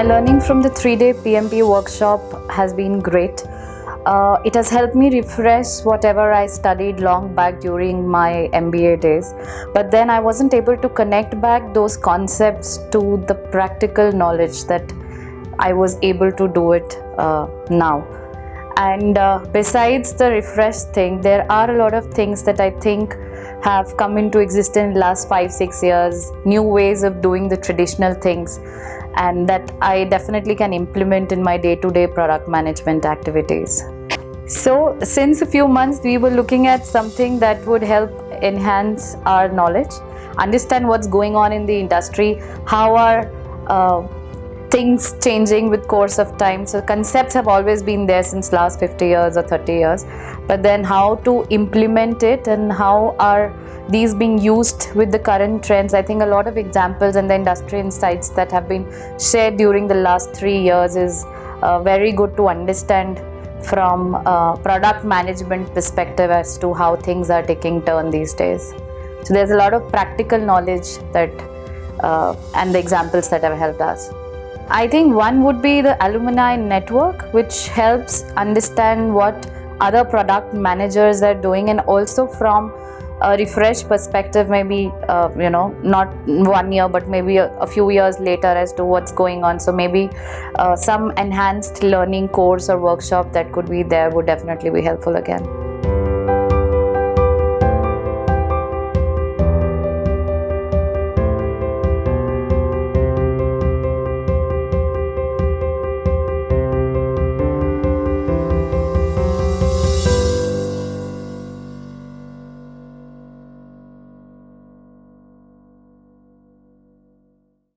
learning from the 3-day PMP workshop has been great. It has helped me refresh whatever I studied long back during my MBA days. But then I wasn't able to connect back those concepts to the practical knowledge that I was able to do it now. And besides the refresh thing, there are a lot of things that I think have come into existence in the last 5-6 years, new ways of doing the traditional things, and that I definitely can implement in my day-to-day product management activities. So since a few months we were looking at something that would help enhance our knowledge, understand what's going on in the industry, how are things changing with course of time. So concepts have always been there since last 50 years or 30 years, but then how to implement it and how are these being used with the current trends. I think a lot of examples and the industry insights that have been shared during the last 3 years is very good to understand from product management perspective as to how things are taking turn these days. So there's a lot of practical knowledge that and the examples that have helped us. I think one would be the alumni network, which helps understand what other product managers are doing, and also from a refresh perspective, maybe not 1 year but maybe a few years later as to what's going on. So maybe some enhanced learning course or workshop that could be there would definitely be helpful again.